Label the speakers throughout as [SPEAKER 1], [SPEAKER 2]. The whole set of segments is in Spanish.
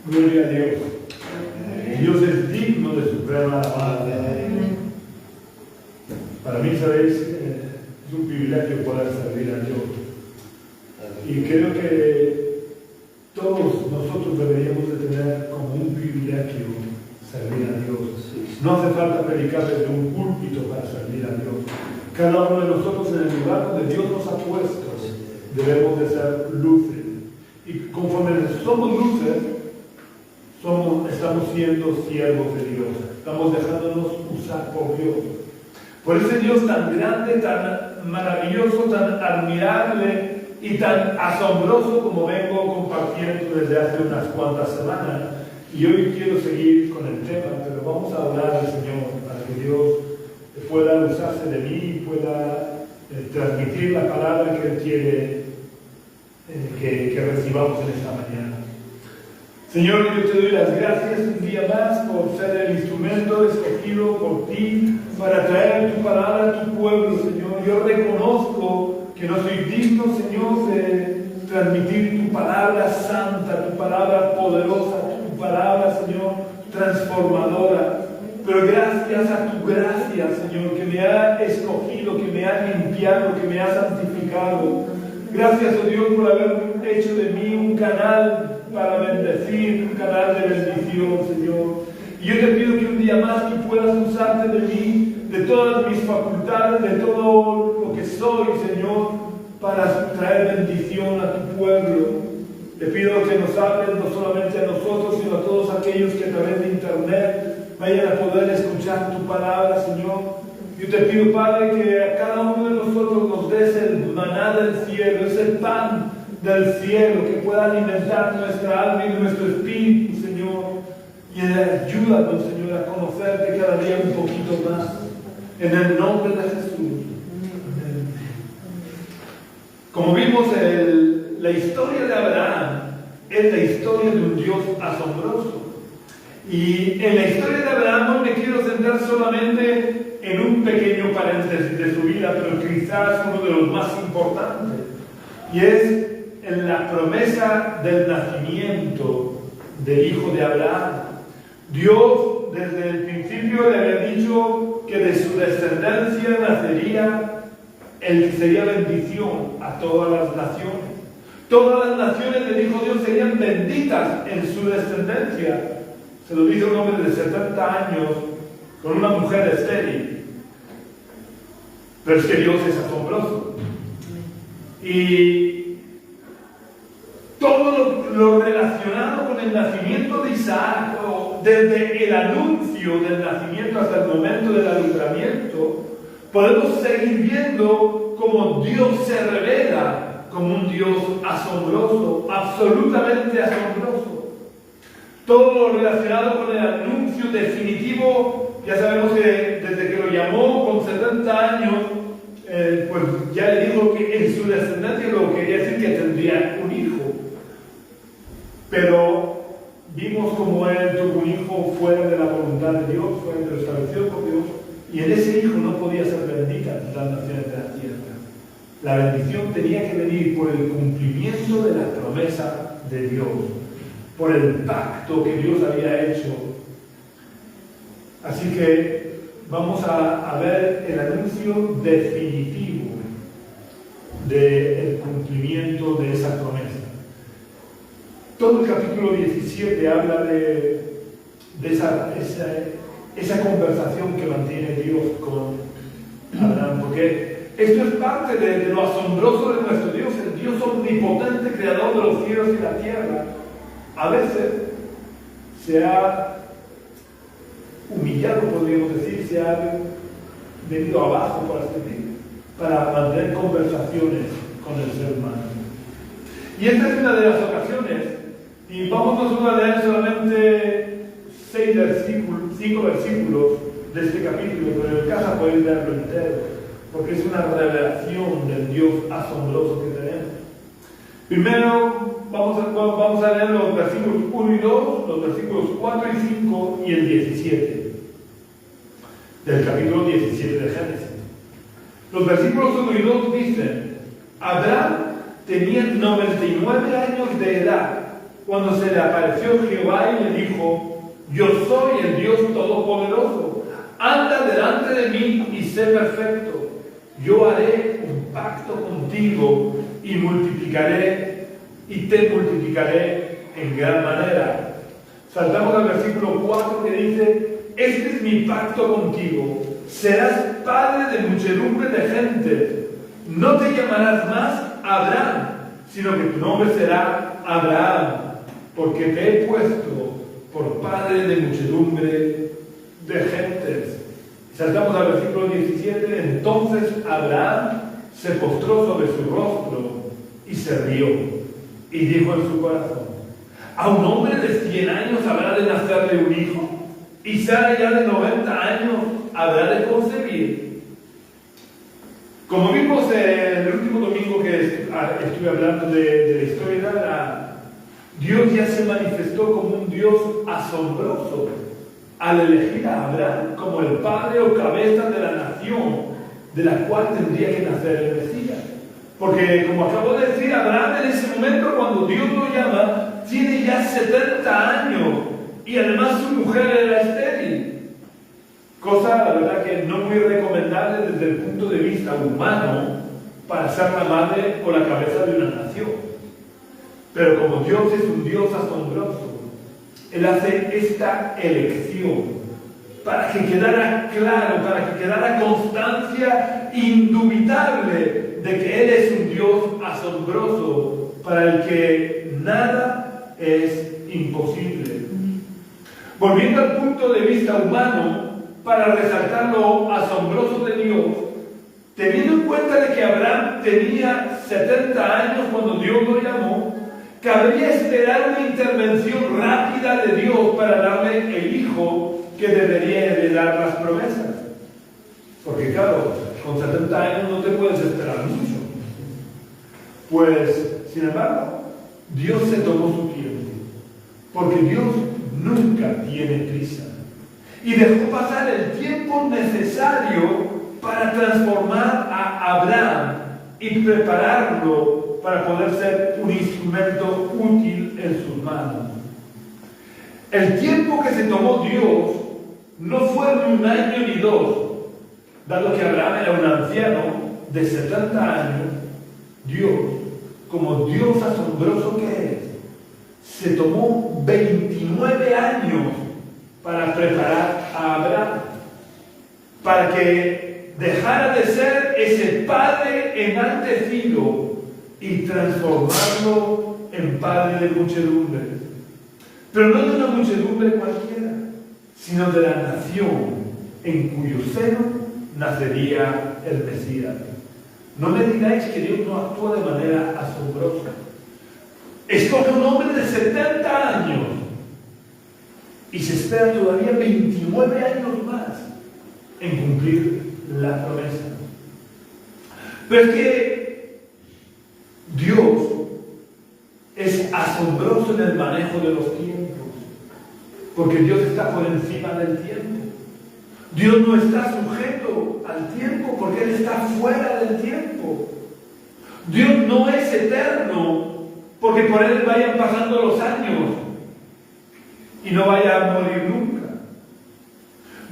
[SPEAKER 1] Gloria a Dios. Dios es digno de suprema alabanza. Para mí, sabéis, es un privilegio poder servir a Dios. Y creo que todos nosotros deberíamos de tener como un privilegio servir a Dios. No hace falta predicar desde un púlpito para servir a Dios. Cada uno de nosotros en el lugar donde Dios nos ha puesto debemos de ser luces. Y conforme somos luces, estamos siendo siervos de Dios. Estamos dejándonos usar por Dios. Por ese Dios tan grande, tan maravilloso, tan admirable y tan asombroso como vengo compartiendo desde hace unas cuantas semanas. Y hoy quiero seguir con el tema, pero vamos a orar al Señor para que Dios pueda usarse de mí y pueda transmitir la palabra que Él quiere que recibamos en esta mañana. Señor, yo te doy las gracias un día más por ser el instrumento escogido por ti para traer tu palabra a tu pueblo, Señor. Yo reconozco que no soy digno, Señor, de transmitir tu palabra santa, tu palabra poderosa, tu palabra, Señor, transformadora. Pero gracias a tu gracia, Señor, que me ha escogido, que me ha limpiado, que me ha santificado. Gracias, oh Dios, por haber hecho de mí un canal para bendecir, un canal de bendición, Señor. Y yo te pido que un día más tú puedas usarte de mí, de todas mis facultades, de todo lo que soy, Señor, para traer bendición a tu pueblo. Te pido que nos hables no solamente a nosotros, sino a todos aquellos que a través de internet vayan a poder escuchar tu palabra, Señor. Yo te pido, Padre, que a cada uno de nosotros nos des el maná del cielo, ese pan del cielo que pueda alimentar nuestra alma y nuestro espíritu, Señor. Y ayúdanos, Señor, a conocerte cada día un poquito más. En el nombre de Jesús. Amén. Como vimos, la historia de Abraham es la historia de un Dios asombroso. Y en la historia de Abraham no me quiero centrar solamente en un pequeño paréntesis de su vida, pero quizás uno de los más importantes. Y es en la promesa del nacimiento del hijo de Abraham. Dios desde el principio le había dicho que de su descendencia nacería el que sería bendición a todas las naciones. Todas las naciones, le dijo Dios, serían benditas en su descendencia. Se lo dice un hombre de 70 años con una mujer estéril. Pero es que Dios es asombroso. Y todo lo relacionado con el nacimiento de Isaac, desde el anuncio del nacimiento hasta el momento del alumbramiento, podemos seguir viendo cómo Dios se revela como un Dios asombroso, absolutamente asombroso. Todo lo relacionado con el anuncio definitivo, ya sabemos que desde que lo llamó con 70 años, pues ya le dijo que en su descendencia lo quería decir que tendría un hijo. Pero vimos como él tuvo un hijo fuera de la voluntad de Dios, fuera de lo establecido por Dios, y en ese hijo no podía ser bendita las naciones de la tierra. La bendición tenía que venir por el cumplimiento de la promesa de Dios, por el pacto que Dios había hecho. Así que vamos a ver el anuncio definitivo del cumplimiento de esa promesa. Todo el capítulo 17 habla de esa conversación que mantiene Dios con Abraham, porque esto es parte de lo asombroso de nuestro Dios, el Dios omnipotente, creador de los cielos y la tierra. A veces se ha humillado, podríamos decir, se ha venido abajo, por así decir, para mantener conversaciones con el ser humano. Y esta es una de las ocasiones, y vamos nosotros a leer solamente 5 versículos de este capítulo, pero en casa podéis leerlo entero, porque es una revelación del Dios asombroso que tenemos. Primero vamos a leer los versículos 1 y 2, los versículos 4 y 5 y el 17 del capítulo 17 de Génesis. Los versículos 1 y 2 dicen: Abraham tenía 99 años de edad cuando se le apareció Jehová y le dijo: yo soy el Dios Todopoderoso, anda delante de mí y sé perfecto. Yo haré un pacto contigo y te multiplicaré en gran manera. Saltamos al versículo 4 que dice: este es mi pacto contigo, serás padre de muchedumbre de gente. No te llamarás más Abraham, sino que tu nombre será Abraham, porque te he puesto por padre de muchedumbre de gentes. Saltamos al versículo 17. Entonces Abraham se postró sobre su rostro y se rió, y dijo en su corazón: ¿a un hombre de 100 años habrá de nacerle un hijo? ¿Y Sara ya de 90 años habrá de concebir? Como vimos el último domingo que estuve hablando de la historia de Abraham, Dios ya se manifestó como un Dios asombroso al elegir a Abraham como el padre o cabeza de la nación de la cual tendría que nacer el Mesías. Porque, como acabo de decir, Abraham en ese momento, cuando Dios lo llama, tiene ya 70 años y además su mujer era estéril. Cosa, la verdad, que no muy recomendable desde el punto de vista humano para ser la madre o la cabeza de una nación. Pero como Dios es un Dios asombroso, Él hace esta elección para que quedara claro, para que quedara constancia indubitable de que Él es un Dios asombroso para el que nada es imposible. Volviendo al punto de vista humano, para resaltar lo asombroso de Dios, teniendo en cuenta de que Abraham tenía 70 años cuando Dios lo llamó, cabría esperar una intervención rápida de Dios para darle el hijo que debería heredar las promesas. Porque claro, con 70 años no te puedes esperar mucho. Pues, sin embargo, Dios se tomó su tiempo, porque Dios nunca tiene prisa. Y dejó pasar el tiempo necesario para transformar a Abraham y prepararlo para poder ser un instrumento útil en sus manos. El tiempo que se tomó Dios no fue ni 1 año ni 2, dado que Abraham era un anciano de 70 años. Dios, como Dios asombroso que es, se tomó 29 años para preparar a Abraham, para que dejara de ser ese padre enaltecido y transformarlo en padre de muchedumbre. Pero no de una muchedumbre cualquiera, sino de la nación en cuyo seno nacería el Mesías. No me digáis que Dios no actúa de manera asombrosa. Escoge un hombre de 70 años y se espera todavía 29 años más en cumplir la promesa. Pero es que Dios es asombroso en el manejo de los tiempos, porque Dios está por encima del tiempo. Dios no está sujeto al tiempo porque Él está fuera del tiempo. Dios no es eterno porque por Él vayan pasando los años y no vaya a morir nunca.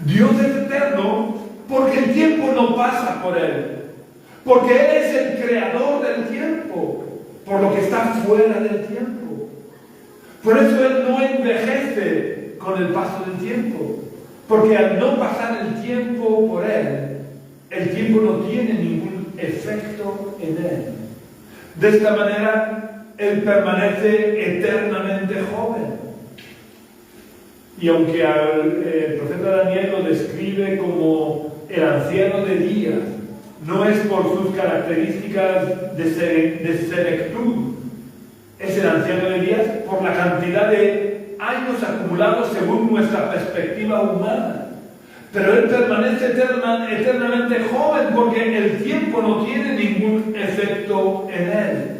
[SPEAKER 1] Dios es eterno porque el tiempo no pasa por Él, porque Él es el creador del tiempo, por lo que está fuera del tiempo. Por eso Él no envejece con el paso del tiempo, porque al no pasar el tiempo por Él, el tiempo no tiene ningún efecto en Él. De esta manera, Él permanece eternamente joven. Y aunque el profeta Daniel lo describe como el anciano de días, no es por sus características de senectud, es el anciano de días por la cantidad de años acumulados según nuestra perspectiva humana. Pero Él permanece eternamente joven porque el tiempo no tiene ningún efecto en Él.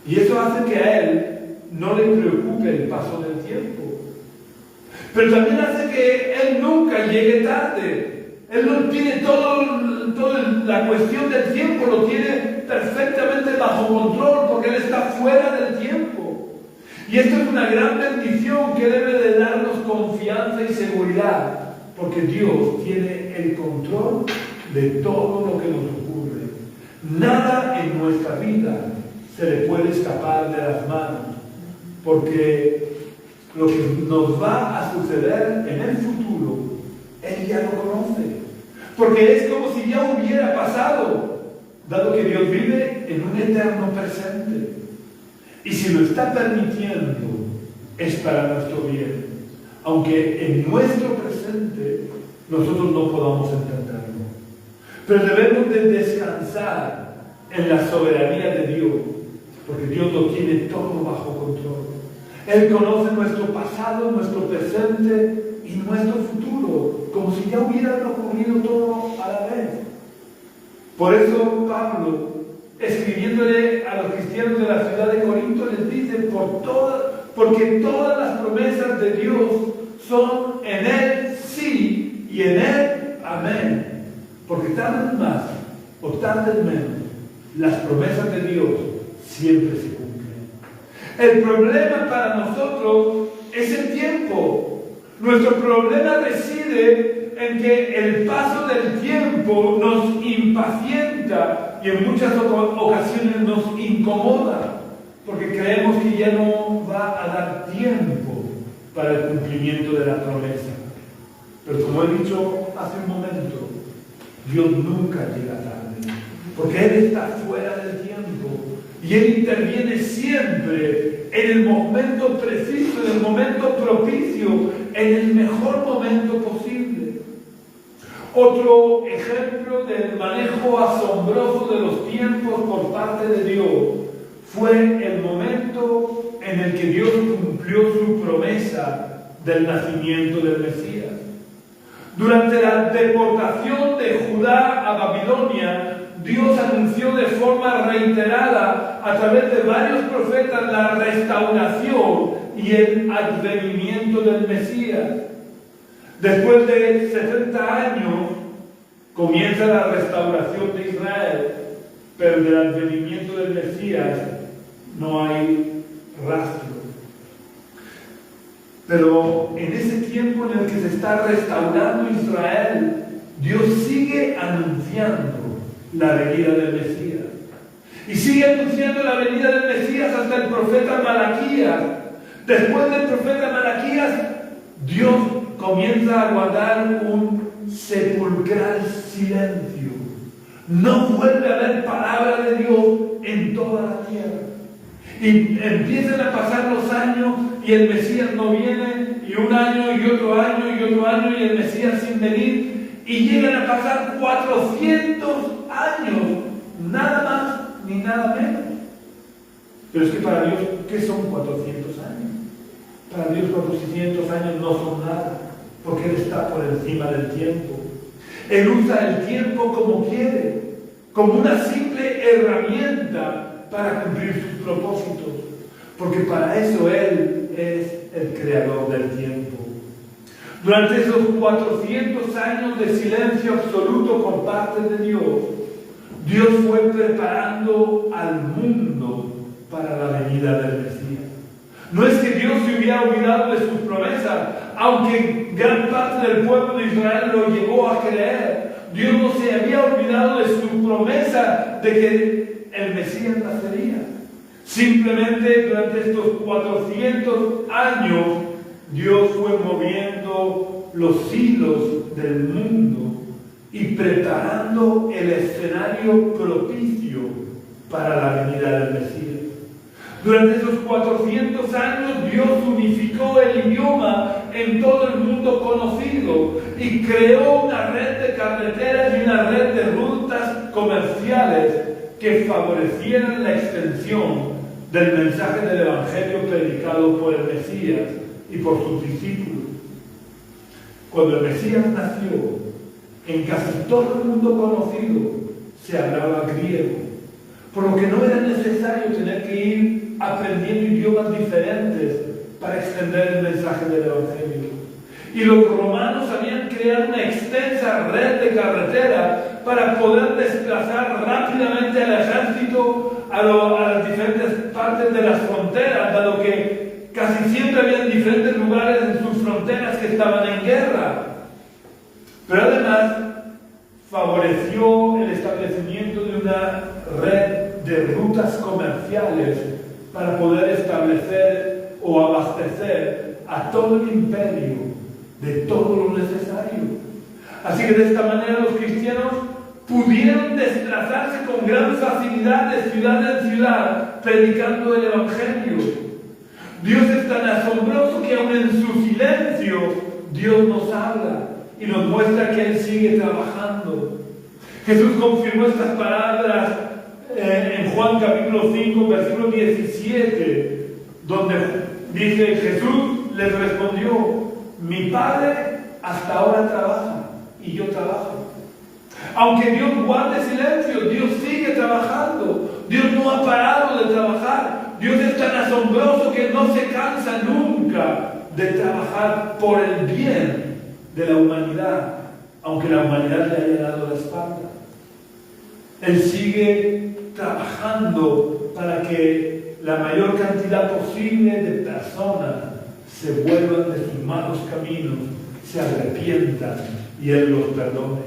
[SPEAKER 1] Y eso hace que a Él no le preocupe el paso del tiempo. Pero también hace que Él nunca llegue tarde. Él no tiene toda la cuestión del tiempo, lo tiene perfectamente bajo control porque Él está fuera del tiempo. Y esto es una gran bendición que debe de darnos confianza y seguridad, porque Dios tiene el control de todo lo que nos ocurre. Nada en nuestra vida se le puede escapar de las manos, porque lo que nos va a suceder en el futuro, Él ya lo conoce. Porque es como si ya hubiera pasado, dado que Dios vive en un eterno presente. Y si lo está permitiendo, es para nuestro bien. Aunque en nuestro presente nosotros no podamos entenderlo. Pero debemos de descansar en la soberanía de Dios, porque Dios lo tiene todo bajo control. Él conoce nuestro pasado, nuestro presente y nuestro futuro, como si ya hubiera ocurrido todo a la vez. Por eso Pablo, escribiéndole a los cristianos de la ciudad de Corinto, les dice, porque todas las promesas de Dios son en Él sí y en Él amén. Porque tarden más o tarden menos, las promesas de Dios siempre se cumplen. El problema para nosotros es el tiempo. Nuestro problema reside en que el paso del tiempo nos impacienta y en muchas ocasiones nos incomoda, porque creemos que ya no va a dar tiempo para el cumplimiento de la promesa. Pero como he dicho hace un momento, Dios nunca llega tarde, porque Él está fuera del tiempo y Él interviene siempre en el momento preciso, en el momento propicio, en el mejor momento posible. Otro ejemplo del manejo asombroso de los tiempos por parte de Dios fue el momento en el que Dios cumplió su promesa del nacimiento del Mesías. Durante la deportación de Judá a Babilonia, Dios anunció de forma reiterada a través de varios profetas la restauración y el advenimiento del Mesías. Después de 70 años comienza la restauración de Israel, pero del advenimiento del Mesías no hay rastro. Pero en ese tiempo en el que se está restaurando Israel, Dios sigue anunciando la venida del Mesías. Y sigue anunciando la venida del Mesías hasta el profeta Malaquías. Después del profeta Malaquías, Dios comienza a guardar un sepulcral silencio. No vuelve a haber palabra de Dios en toda la tierra. Y empiezan a pasar los años y el Mesías no viene, y un año y otro año y otro año y el Mesías sin venir, y llegan a pasar 400 años, nada más ni nada menos. Pero es que para Dios, ¿qué son 400 años? Para Dios 400 años no son nada, porque Él está por encima del tiempo. Él usa el tiempo como quiere, como una simple herramienta para cumplir sus propósitos, porque para eso Él es el creador del tiempo. Durante esos 400 años de silencio absoluto por parte de Dios, Dios fue preparando al mundo para la venida del Mesías. No es que Dios se hubiera olvidado de sus promesas, aunque gran parte del pueblo de Israel lo llegó a creer. Dios no se había olvidado de su promesa de que el Mesías nacería. Simplemente durante estos 400 años Dios fue moviendo los hilos del mundo y preparando el escenario propicio para la venida del Mesías. Durante esos 400 años Dios unificó el idioma en todo el mundo conocido y creó una red de carreteras y una red de rutas comerciales que favorecieran la extensión del mensaje del Evangelio predicado por el Mesías y por sus discípulos. Cuando el Mesías nació, en casi todo el mundo conocido se hablaba griego, por lo que no era necesario tener que ir aprendiendo idiomas diferentes para extender el mensaje del Evangelio. Y los romanos habían creado una extensa red de carreteras para poder desplazar rápidamente al ejército a las diferentes partes de las fronteras, dado que Casi siempre habían diferentes lugares en sus fronteras que estaban en guerra. Pero además favoreció el establecimiento de una red de rutas comerciales para poder establecer o abastecer a todo el imperio de todo lo necesario. Así que de esta manera los cristianos pudieron desplazarse con gran facilidad de ciudad en ciudad predicando el Evangelio. Dios es tan asombroso que aún en su silencio Dios nos habla y nos muestra que Él sigue trabajando. Jesús confirmó estas palabras en Juan capítulo 5, versículo 17, donde dice: Jesús les respondió: mi Padre hasta ahora trabaja y yo trabajo. Aunque Dios guarde silencio, Dios sigue trabajando. Dios no ha parado de trabajar. Dios es tan asombroso que no se cansa nunca de trabajar por el bien de la humanidad, aunque la humanidad le haya dado la espalda. Él sigue trabajando para que la mayor cantidad posible de personas se vuelvan de sus malos caminos, se arrepientan y Él los perdone.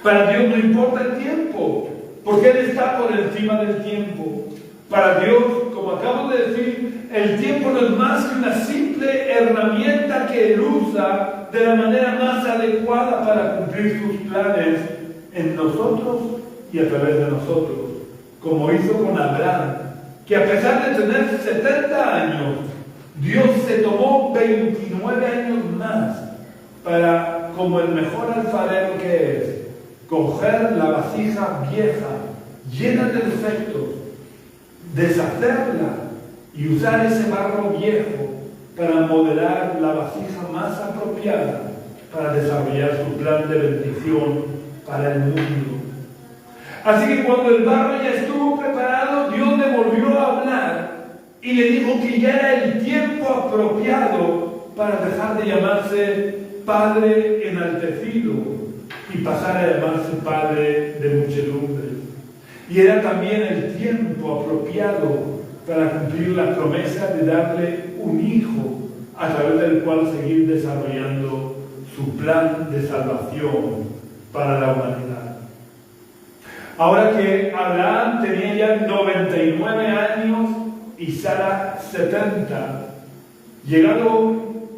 [SPEAKER 1] Para Dios no importa el tiempo, porque Él está por encima del tiempo. Para Dios, como acabo de decir, el tiempo no es más que una simple herramienta que Él usa de la manera más adecuada para cumplir sus planes en nosotros y a través de nosotros, como hizo con Abraham, que a pesar de tener 70 años, Dios se tomó 29 años más para, como el mejor alfarero que es, coger la vasija vieja, llena de defectos, deshacerla y usar ese barro viejo para modelar la vasija más apropiada para desarrollar su plan de bendición para el mundo. Así que cuando el barro ya estuvo preparado, Dios le volvió a hablar y le dijo que ya era el tiempo apropiado para dejar de llamarse Padre enaltecido y pasar a llamarse Padre de muchedumbres. Y era también el tiempo apropiado para cumplir la promesa de darle un hijo a través del cual seguir desarrollando su plan de salvación para la humanidad. Ahora que Abraham tenía ya 99 años y Sara 70,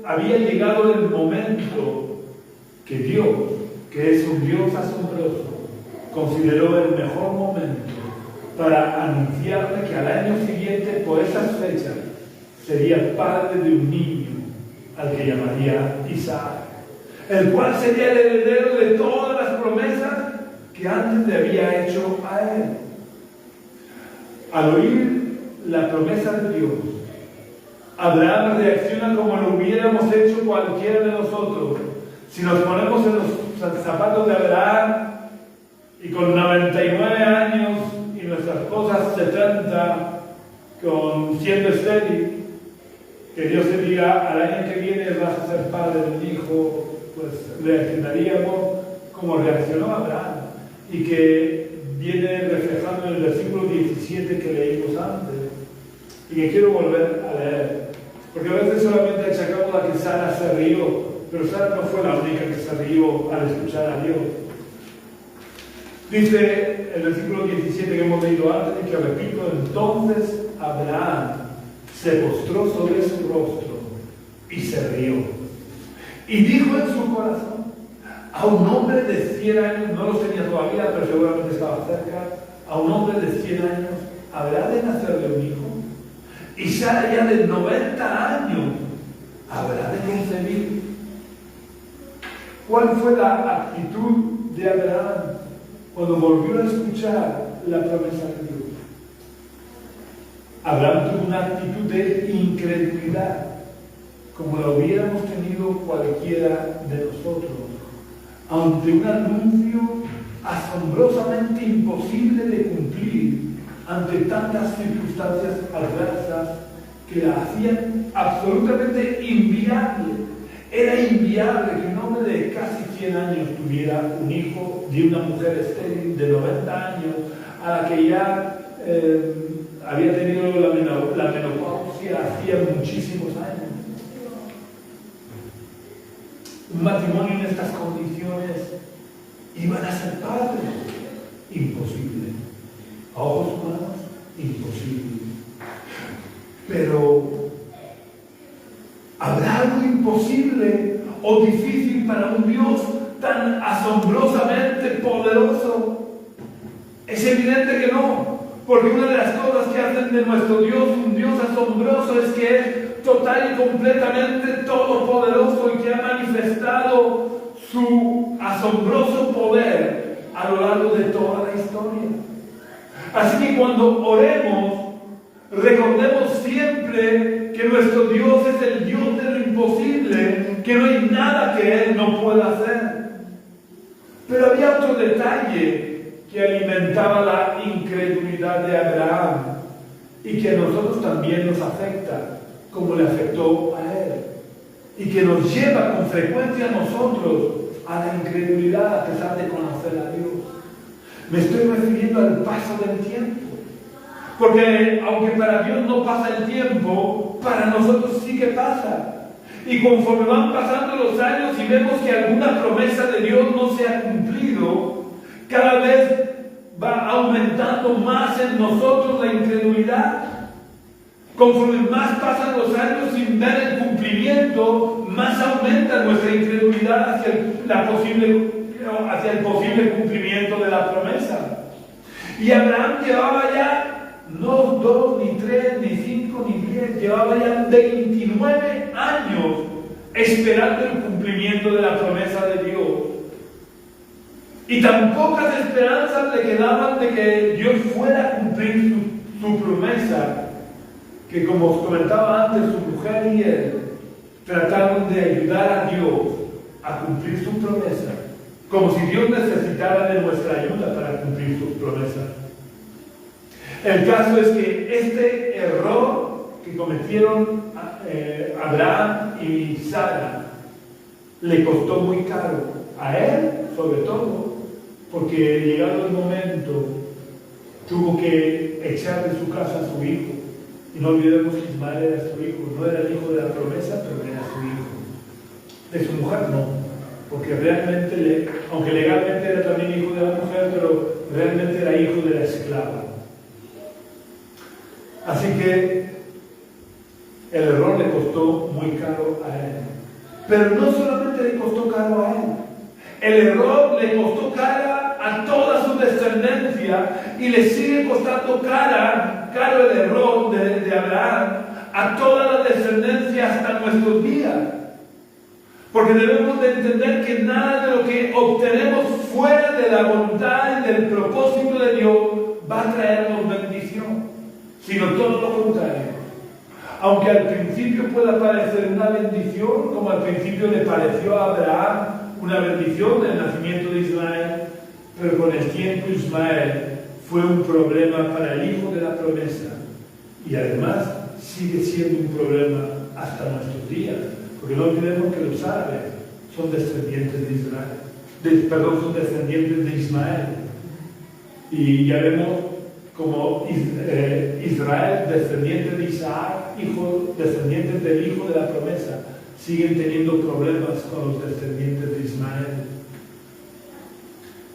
[SPEAKER 1] había llegado el momento que Dios, que es un Dios asombroso, consideró el mejor momento para anunciarle que al año siguiente, por esas fechas, sería padre de un niño al que llamaría Isaac, el cual sería el heredero de todas las promesas que antes le había hecho a él. Al oír la promesa de Dios, Abraham reacciona como lo hubiéramos hecho cualquiera de nosotros. Si nos ponemos en los zapatos de Abraham y con 99 años y nuestras esposas 70, siendo estéril, que Dios te diga: al año que viene vas a ser padre de un hijo, pues reaccionaríamos como reaccionó Abraham, y que viene reflejando en el versículo 17 que leímos antes, y que quiero volver a leer, porque a veces solamente achacamos a que Sara se rió, pero Sara no fue la única que se rió al escuchar a Dios. Dice el versículo 17 que hemos leído antes, y que repito: entonces Abraham se postró sobre su rostro y se rió. Y dijo en su corazón: a un hombre de 100 años, no los tenía todavía, pero seguramente estaba cerca, a un hombre de 100 años, ¿habrá de nacerle un hijo? Y Sara ya de 90 años, ¿habrá de concebir? ¿Cuál fue la actitud de Abraham cuando volvió a escuchar la promesa de Dios? Abraham tuvo una actitud de incredulidad, como la hubiéramos tenido cualquiera de nosotros, ante un anuncio asombrosamente imposible de cumplir, ante tantas circunstancias adversas que la hacían absolutamente inviable. Era inviable que un hombre de casi 100 años tuviera un hijo de una mujer estéril de 90 años, a la que ya había tenido la menopausia que hacía muchísimos años. Un matrimonio en estas condiciones iban a ser padres. Imposible. A ojos humanos, imposible. Pero ¿habrá algo imposible o difícil para un Dios tan asombrosamente poderoso? Es evidente que no, porque una de las cosas que hacen de nuestro Dios un Dios asombroso es que es total y completamente todopoderoso y que ha manifestado su asombroso poder a lo largo de toda la historia. Así que cuando oremos, recordemos siempre que nuestro Dios es el Dios de lo imposible, que no hay nada que Él no pueda hacer. Pero había otro detalle que alimentaba la incredulidad de Abraham y que a nosotros también nos afecta, como le afectó a él, y que nos lleva con frecuencia a nosotros a la incredulidad a pesar de conocer a Dios. Me estoy refiriendo al paso del tiempo. Porque aunque para Dios no pasa el tiempo, para nosotros sí que pasa. Y conforme van pasando los años y vemos que alguna promesa de Dios no se ha cumplido, cada vez va aumentando más en nosotros la incredulidad. Conforme más pasan los años sin ver el cumplimiento, más aumenta nuestra incredulidad hacia el posible cumplimiento de la promesa. Y Abraham llevaba ya no 2, ni 3, ni 5, ni 10, llevaba ya 29 años esperando el cumplimiento de la promesa de Dios. Y tan pocas esperanzas le quedaban de que Dios fuera a cumplir su promesa, que como os comentaba antes, su mujer y él trataron de ayudar a Dios a cumplir su promesa, como si Dios necesitara de nuestra ayuda para cumplir sus promesas. El caso es que este error que cometieron Abraham y Sara le costó muy caro a él, sobre todo, porque llegado el momento tuvo que echar de su casa a su hijo. Y no olvidemos que Ismael era su hijo, no era el hijo de la promesa, pero era su hijo. De su mujer no, porque realmente, aunque legalmente era también hijo de la mujer, pero realmente era hijo de la esclava. Así que el error le costó muy caro a él. Pero no solamente le costó caro a él, el error le costó cara a toda su descendencia y le sigue costando caro el error de Abraham a toda la descendencia hasta nuestros días. Porque debemos de entender que nada de lo que obtenemos fuera de la voluntad y del propósito de Dios va a traernos bendición, sino todo lo contrario. Aunque al principio pueda parecer una bendición, como al principio le pareció a Abraham una bendición del nacimiento de Ismael, pero con el tiempo Ismael fue un problema para el hijo de la promesa y además sigue siendo un problema hasta nuestros días, porque no olvidemos que los árabes son descendientes de Israel, son descendientes de Ismael, y ya vemos como Israel, descendiente de Isaac, descendientes del hijo de la promesa, siguen teniendo problemas con los descendientes de Ismael.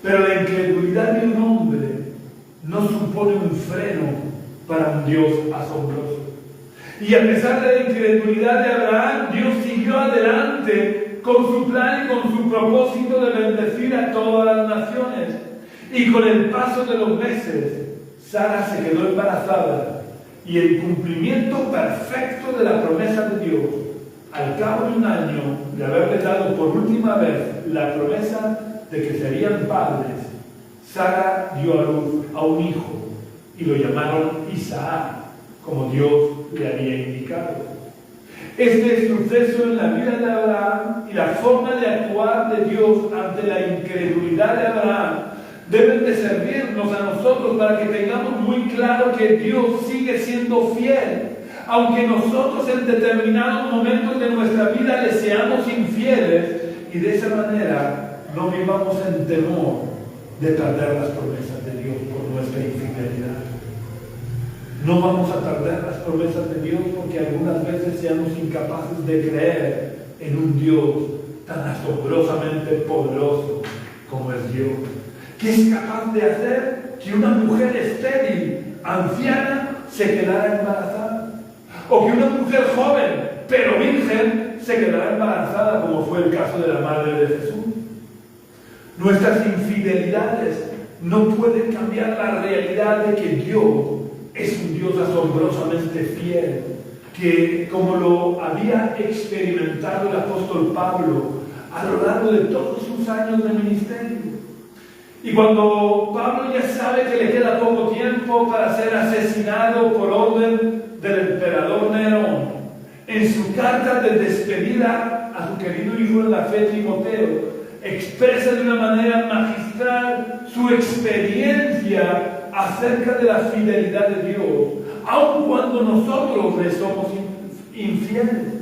[SPEAKER 1] Pero la incredulidad de un hombre no supone un freno para un Dios asombroso. Y a pesar de la incredulidad de Abraham, Dios siguió adelante con su plan y con su propósito de bendecir a todas las naciones. Y con el paso de los meses, Sara se quedó embarazada y el cumplimiento perfecto de la promesa de Dios, al cabo de un año de haberle dado por última vez la promesa de que serían padres, Sara dio a luz a un hijo y lo llamaron Isaac, como Dios le había indicado. Este suceso en la vida de Abraham y la forma de actuar de Dios ante la incredulidad de Abraham deben de servirnos a nosotros para que tengamos muy claro que Dios sigue siendo fiel, aunque nosotros en determinados momentos de nuestra vida le seamos infieles, y de esa manera no vivamos en temor de perder las promesas de Dios por nuestra infidelidad. No vamos a perder las promesas de Dios porque algunas veces seamos incapaces de creer en un Dios tan asombrosamente poderoso como es Dios, que es capaz de hacer que una mujer estéril, anciana, se quedara embarazada, o que una mujer joven, pero virgen, se quedara embarazada, como fue el caso de la madre de Jesús. Nuestras infidelidades no pueden cambiar la realidad de que Dios es un Dios asombrosamente fiel, que como lo había experimentado el apóstol Pablo a lo largo de todos sus años de ministerio. Y cuando Pablo ya sabe que le queda poco tiempo para ser asesinado por orden del emperador Nerón, en su carta de despedida a su querido hijo en la fe Timoteo, expresa de una manera magistral su experiencia acerca de la fidelidad de Dios, aun cuando nosotros le somos infieles.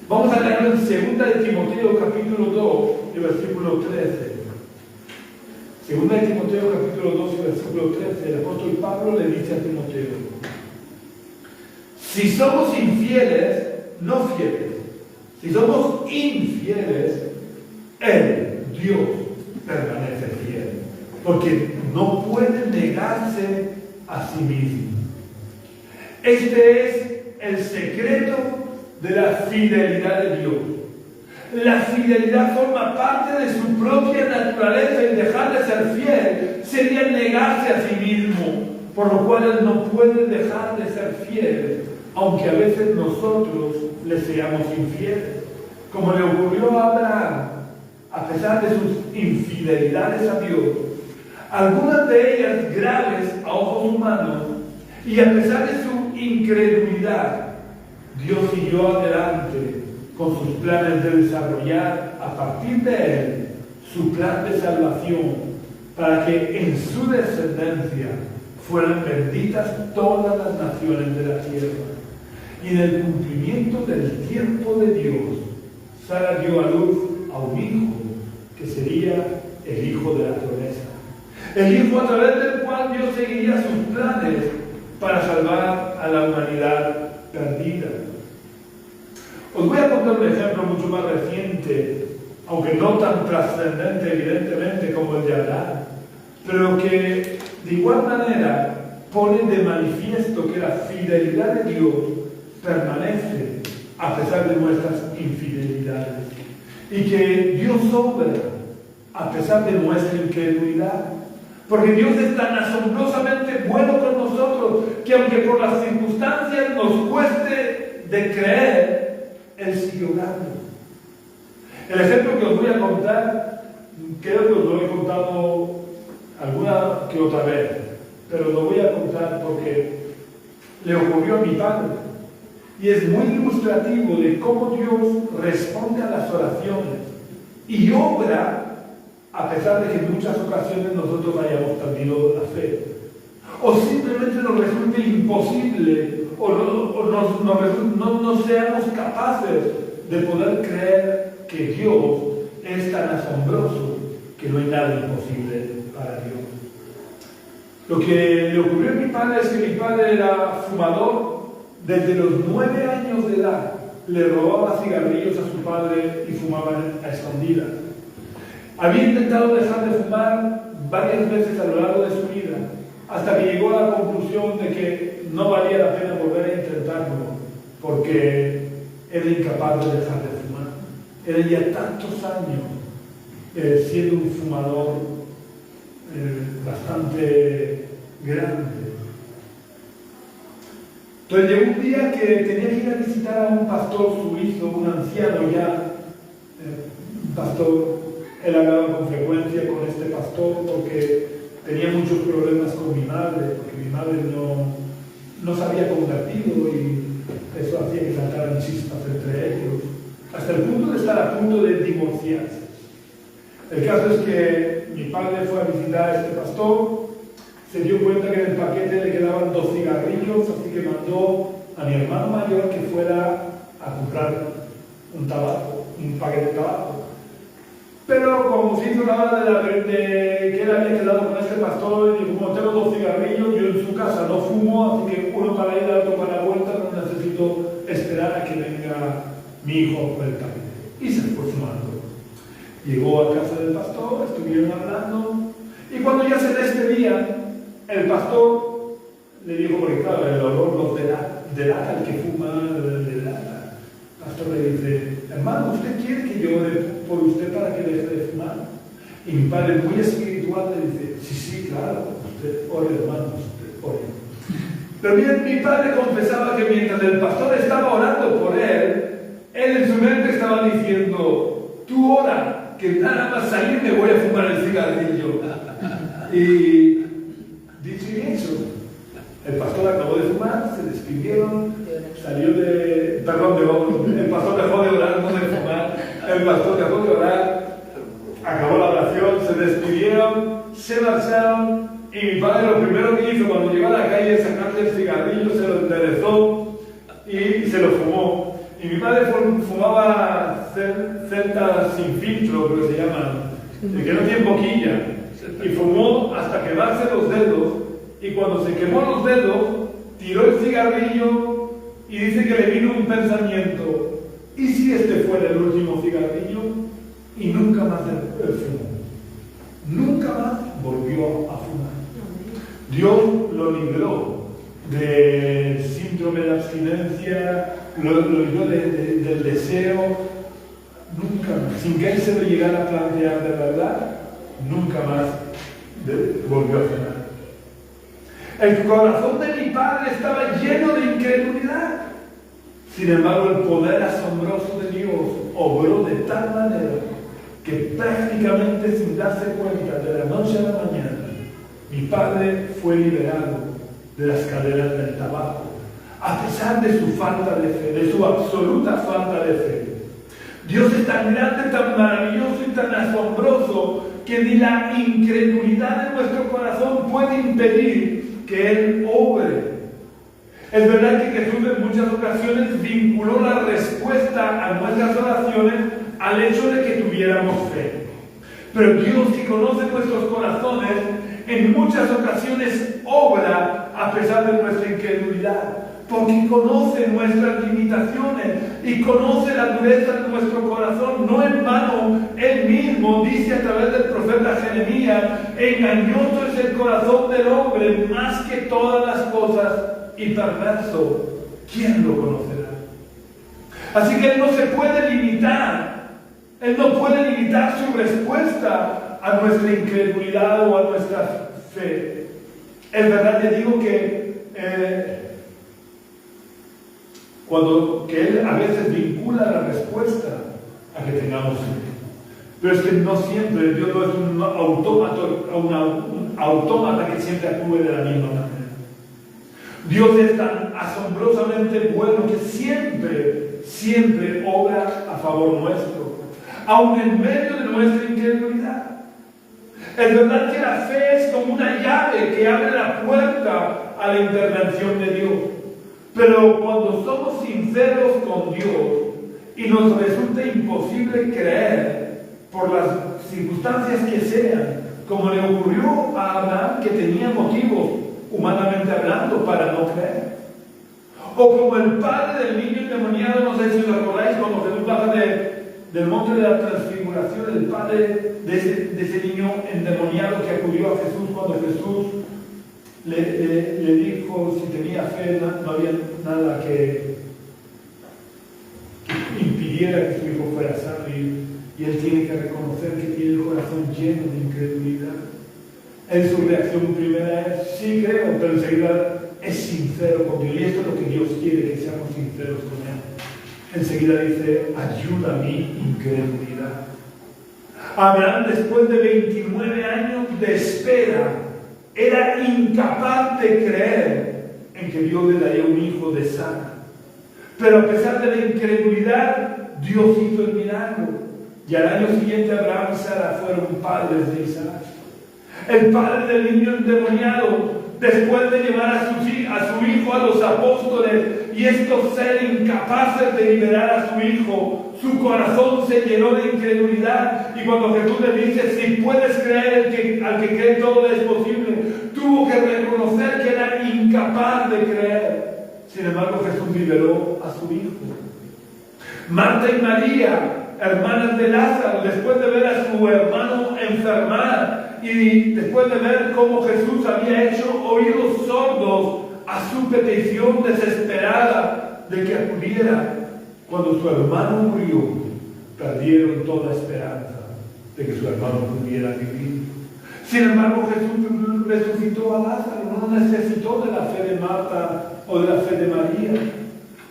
[SPEAKER 1] Vamos a leerlo en 2 de Timoteo capítulo 2 y versículo 13. 2 de Timoteo capítulo 2 y versículo 13, el apóstol Pablo le dice a Timoteo: si somos infieles, no fieles, si somos infieles, Él, Dios, permanece fiel, porque no puede negarse a sí mismo. Este es el secreto de la fidelidad de Dios. La fidelidad forma parte de su propia naturaleza y dejar de ser fiel sería negarse a sí mismo, por lo cual Él no puede dejar de ser fiel, aunque a veces nosotros le seamos infieles. Como le ocurrió a Abraham, a pesar de sus infidelidades a Dios, algunas de ellas graves a ojos humanos, y a pesar de su incredulidad, Dios siguió adelante con sus planes de desarrollar a partir de él su plan de salvación para que en su descendencia fueran benditas todas las naciones de la tierra. Y en el cumplimiento del tiempo de Dios, Sara dio a luz a un hijo que sería el hijo de la promesa, el hijo a través del cual Dios seguiría sus planes para salvar a la humanidad perdida. Os voy a contar un ejemplo mucho más reciente, aunque no tan trascendente evidentemente como el de Abraham, pero que de igual manera pone de manifiesto que la fidelidad de Dios permanece a pesar de nuestras infidelidades, y que Dios obra a pesar de nuestra incredulidad, porque Dios es tan asombrosamente bueno con nosotros que aunque por las circunstancias nos cueste de creer, Él sigue obrando. El ejemplo que os voy a contar, creo que os lo he contado alguna que otra vez, pero lo voy a contar porque le ocurrió a mi padre. Y es muy ilustrativo de cómo Dios responde a las oraciones y obra a pesar de que en muchas ocasiones nosotros hayamos perdido la fe, o simplemente nos resulte imposible, o no seamos capaces de poder creer que Dios es tan asombroso que no hay nada imposible para Dios. Lo que le ocurrió a mi padre es que mi padre era fumador. Desde los 9 años de edad le robaba cigarrillos a su padre y fumaban a escondidas. Había intentado dejar de fumar varias veces a lo largo de su vida, hasta que llegó a la conclusión de que no valía la pena volver a intentarlo, porque era incapaz de dejar de fumar. Era ya tantos años siendo un fumador bastante grande. Entonces llegó un día que tenía que ir a visitar a un pastor suizo, un anciano ya, un pastor. Él hablaba con frecuencia con este pastor porque tenía muchos problemas con mi madre, porque mi madre no se había convertido y eso hacía que saltaran chispas entre ellos, hasta el punto de estar a punto de divorciarse. El caso es que mi padre fue a visitar a este pastor, se dio cuenta que en el paquete le quedaban 2 cigarrillos, así que mandó a mi hermano mayor que fuera a comprar un paquete de tabaco. Pero como se hizo la hora que él había quedado con este pastor, y como tengo 2 cigarrillos, yo en su casa no fumo, así que uno para ir, otro para la vuelta, no necesito esperar a que venga mi hijo por el camino. Y se fue fumando. Llegó a casa del pastor, estuvieron hablando, y cuando ya se despedían, el pastor le dijo, porque claro, el olor los delata al que fuma, delata. El pastor le dice, hermano, ¿usted quiere que yo ore por usted para que deje de fumar? Y mi padre, muy espiritual, le dice, sí, claro, usted ore, hermano, usted ore. Pero bien, mi padre confesaba que mientras el pastor estaba orando por él en su mente estaba diciendo, tú ora, que nada más salir me voy a fumar el cigarrillo. Y dicho y hecho, el pastor acabó de fumar, se despidieron, salió de... Perdón, el pastor dejó de orar, no de fumar. El pastor dejó de orar, acabó la oración, se despidieron, se marcharon, y mi padre lo primero que hizo cuando llegó a la calle es sacarle el cigarrillo, se lo enderezó y se lo fumó. Y mi padre fumaba celtas sin filtro, creo que se llaman, que no tienen boquilla, y fumó hasta quemarse los dedos, y cuando se quemó los dedos, tiró el cigarrillo y dice que le vino un pensamiento, ¿y si este fuera el último cigarrillo? Y nunca más fumó. Nunca más volvió a fumar. Dios lo libró del síndrome de abstinencia, lo libró del deseo, nunca más, sin que él se lo llegara a plantear de verdad, nunca más volvió a fumar. El corazón de mi padre estaba lleno de incredulidad. Sin embargo, el poder asombroso de Dios obró de tal manera que prácticamente sin darse cuenta, de la noche a la mañana, mi padre fue liberado de las cadenas del tabaco, a pesar de su falta de fe, de su absoluta falta de fe. Dios es tan grande, tan maravilloso y tan asombroso que ni la incredulidad de nuestro corazón puede impedir que Él obre. Es verdad que Jesús en muchas ocasiones vinculó la respuesta a nuestras oraciones al hecho de que tuviéramos fe. Pero Dios, que conoce nuestros corazones, en muchas ocasiones obra a pesar de nuestra incredulidad, porque conoce nuestras limitaciones y conoce la dureza de nuestro corazón. No en vano, Él mismo dice a través del profeta Jeremías, engañoso es el corazón del hombre más que todas las cosas y perverso, ¿quién lo conocerá? Así que Él no se puede limitar, Él no puede limitar su respuesta a nuestra incredulidad o a nuestra fe. Es verdad, te digo que Él a veces vincula la respuesta a que tengamos fe. Pero es que no siempre, Dios no es un autómata que siempre actúe de la misma manera. Dios es tan asombrosamente bueno que siempre obra a favor nuestro, aun en medio de nuestra incredulidad. Es verdad que la fe es como una llave que abre la puerta a la intervención de Dios. Pero cuando somos sinceros con Dios y nos resulta imposible creer por las circunstancias que sean, como le ocurrió a Abraham, que tenía motivos, humanamente hablando, para no creer. O como el padre del niño endemoniado, no sé si os acordáis, cuando Jesús baja del monte de la transfiguración, el padre de ese niño endemoniado que acudió a Jesús cuando Jesús le dijo si tenía fe, no había nada que impidiera que su hijo fuera sano, y él tiene que reconocer que tiene el corazón lleno de incredulidad. En su reacción primera es, sí creo, pero enseguida es sincero con Dios, y esto es lo que Dios quiere, que seamos sinceros con Él. Enseguida dice, ayuda a mi incredulidad. Abraham, después de 29 años de espera, era incapaz de creer en que Dios le daría un hijo de Sara. Pero a pesar de la incredulidad, Dios hizo el milagro. Y al año siguiente Abraham y Sara fueron padres de Isaac. El padre del niño endemoniado, después de llevar a su hijo a los apóstoles y estos seres incapaces de liberar a su hijo, su corazón se llenó de incredulidad. Y cuando Jesús le dice, si puedes creer, al que cree todo es posible, tuvo que reconocer que era incapaz de creer. Sin embargo, Jesús liberó a su hijo. Marta y María, hermanas de Lázaro, después de ver a su hermano enfermar y después de ver cómo Jesús había hecho oídos sordos a su petición desesperada de que acudiera, cuando su hermano murió, perdieron toda esperanza de que su hermano pudiera vivir. Sin embargo, Jesús resucitó a Lázaro, no necesitó de la fe de Marta o de la fe de María.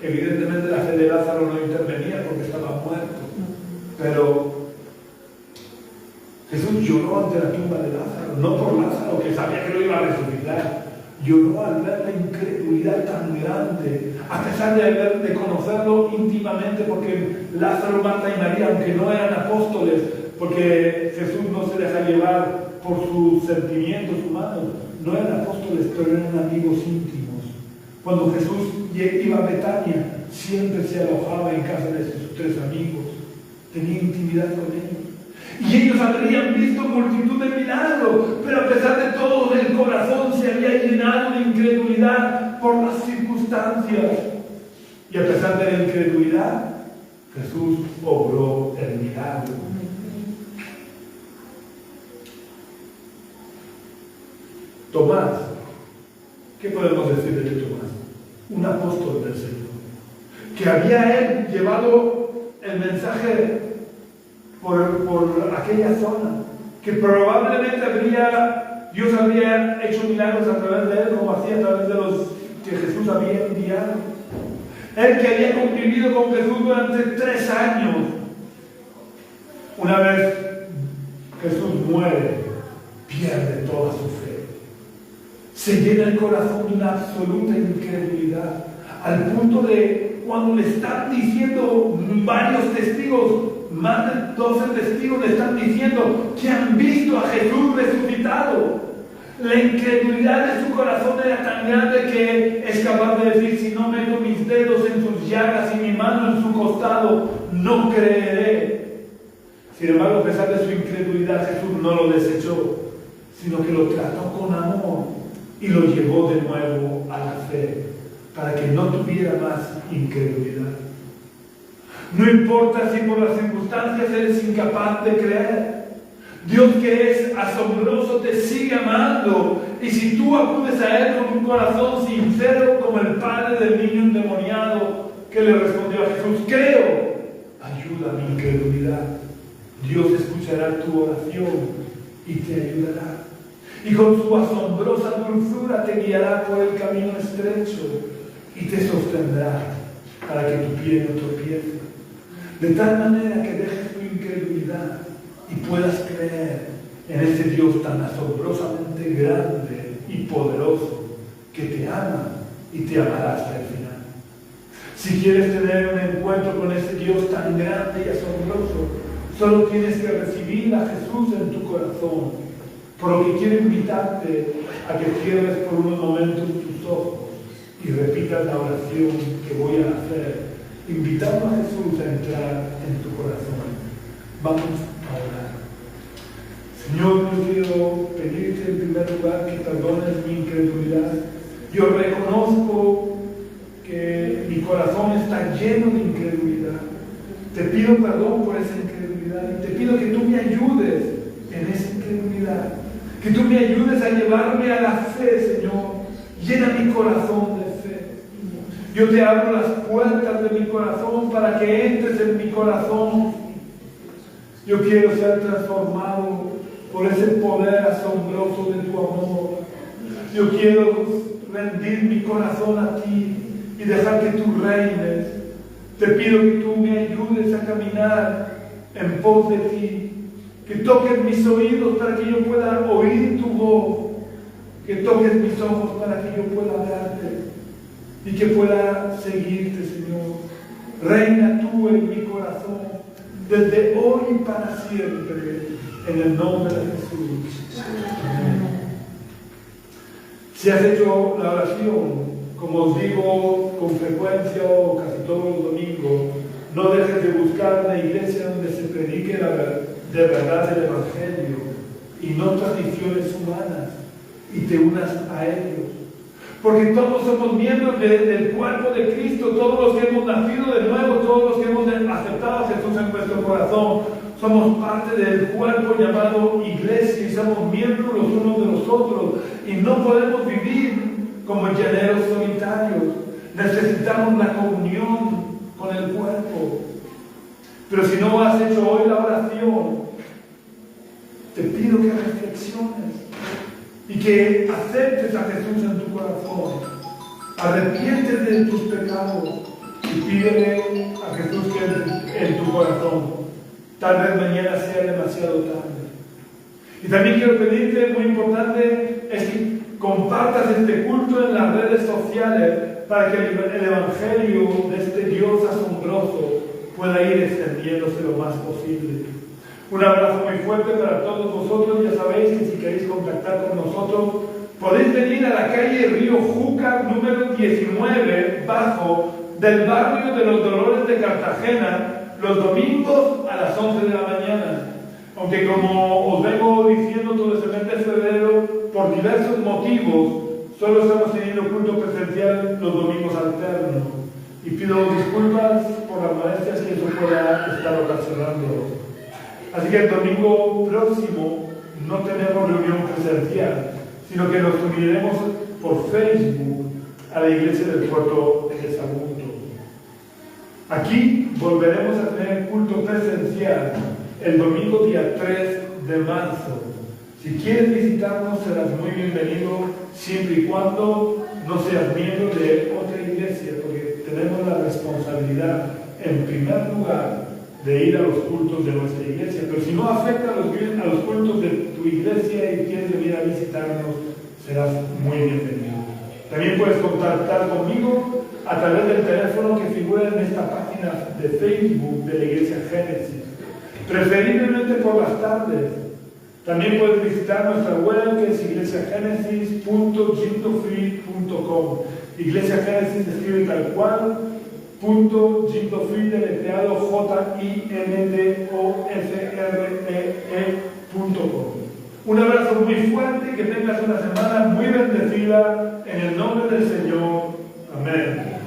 [SPEAKER 1] Evidentemente la fe de Lázaro no intervenía porque estaba muerto, pero Jesús lloró ante la tumba de Lázaro, no por Lázaro, que sabía que lo iba a resucitar. Lloró al ver la incredulidad tan grande, a pesar de conocerlo íntimamente, porque Lázaro, Marta y María, aunque no eran apóstoles, porque Jesús no se deja llevar por sus sentimientos humanos, no eran apóstoles, pero eran amigos íntimos. Cuando Jesús iba a Betania, siempre se alojaba en casa de sus tres amigos, tenía intimidad con ellos. Y ellos habrían visto multitud de milagros, pero a pesar de todo, el corazón se había llenado de incredulidad por las circunstancias. Y a pesar de la incredulidad, Jesús obró el milagro. Tomás, ¿qué podemos decir de Tomás? Un apóstol del Señor, que había él llevado el mensaje por aquella zona, que probablemente Dios habría hecho milagros a través de él, como hacía a través de los que Jesús había enviado. Él que había convivido con Jesús durante 3 años. Una vez Jesús muere, pierde toda su fe. Se llena el corazón de una absoluta incredulidad, al punto de cuando le están diciendo varios testigos, más de 12 testigos le están diciendo que han visto a Jesús resucitado. La incredulidad de su corazón era tan grande que es capaz de decir, si no meto mis dedos en sus llagas y mi mano en su costado, no creeré. Sin embargo, a pesar de su incredulidad, Jesús no lo desechó, sino que lo trató con amor y lo llevó de nuevo a la fe, para que no tuviera más incredulidad. No importa si por las circunstancias eres incapaz de creer, Dios, que es asombroso, te sigue amando, y si tú acudes a Él con un corazón sincero como el padre del niño endemoniado que le respondió a Jesús, creo, ayuda a mi incredulidad. Dios escuchará tu oración y te ayudará, y con su asombrosa dulzura te guiará por el camino estrecho y te sostendrá para que tu pie no tropiece, de tal manera que dejes tu incredulidad y puedas creer en ese Dios tan asombrosamente grande y poderoso que te ama y te amará hasta el final. Si quieres tener un encuentro con ese Dios tan grande y asombroso, solo tienes que recibir a Jesús en tu corazón. Por lo que quiero invitarte a que cierres por unos momentos tus ojos y repitas la oración que voy a hacer, invitando a Jesús a entrar en tu corazón. Vamos a orar. Señor, yo quiero pedirte en primer lugar que perdones mi incredulidad. Yo reconozco que mi corazón está lleno de incredulidad. Te pido perdón por esa incredulidad y te pido que tú me ayudes en esa incredulidad. Que tú me ayudes a llevarme a la fe, Señor. Llena mi corazón de fe. Yo te abro las puertas de mi corazón para que entres en mi corazón. Yo quiero ser transformado por ese poder asombroso de tu amor. Yo quiero rendir mi corazón a ti y dejar que tú reines. Te pido que tú me ayudes a caminar en pos de ti. Que toques mis oídos para que yo pueda oír tu voz. Que toques mis ojos para que yo pueda hablarte y que pueda seguirte, Señor. Reina tú en mi corazón, desde hoy y para siempre, en el nombre de Jesús. Amén. Si has hecho la oración, como os digo con frecuencia o casi todos los domingos, no dejes de buscar una iglesia donde se predique de verdad el Evangelio y no tradiciones humanas, y te unas a ellos. Porque todos somos miembros del cuerpo de Cristo, todos los que hemos nacido de nuevo, todos los que hemos aceptado a Jesús en nuestro corazón, somos parte del cuerpo llamado iglesia y somos miembros los unos de los otros. Y no podemos vivir como llaneros solitarios. Necesitamos la comunión con el cuerpo. Pero si no has hecho hoy la oración, te pido que reflexiones y que aceptes a Jesús en tu corazón. Arrepiéntete de tus pecados y pídele a Jesús que entre en tu corazón. Tal vez mañana sea demasiado tarde. Y también quiero pedirte, muy importante, es que compartas este culto en las redes sociales para que el Evangelio de este Dios asombroso pueda ir extendiéndose lo más posible. Un abrazo muy fuerte para todos vosotros. Ya sabéis que si queréis contactar con nosotros, podéis venir a la calle Río Júcar, número 19, bajo, del barrio de los Dolores de Cartagena, los domingos a las 11 de la mañana. Aunque como os vengo diciendo todo este mes de febrero, por diversos motivos, solo estamos teniendo culto presencial los domingos alternos. Y pido disculpas por las molestias que eso pueda estar ocasionando. Así que el domingo próximo no tenemos reunión presencial, sino que nos uniremos por Facebook a la iglesia del puerto de Sagunto. Aquí volveremos a tener culto presencial el domingo día 3 de marzo. Si quieres visitarnos, serás muy bienvenido, siempre y cuando no seas miembro de otra iglesia, porque tenemos la responsabilidad, en primer lugar, de ir a los cultos de nuestra iglesia. Pero si no afecta a los cultos de tu iglesia y quieres venir a visitarnos, serás muy bienvenido. También puedes contactar conmigo a través del teléfono que figura en esta página de Facebook de la Iglesia Génesis, preferiblemente por las tardes. También puedes visitar nuestra web, que es iglesiagenesis.gintofree.com. Iglesia Génesis se escribe tal cual, .gintofree, deletreado JINDOFREE.com. Un abrazo muy fuerte, que tengas una semana muy bendecida en el nombre del Señor. Amén.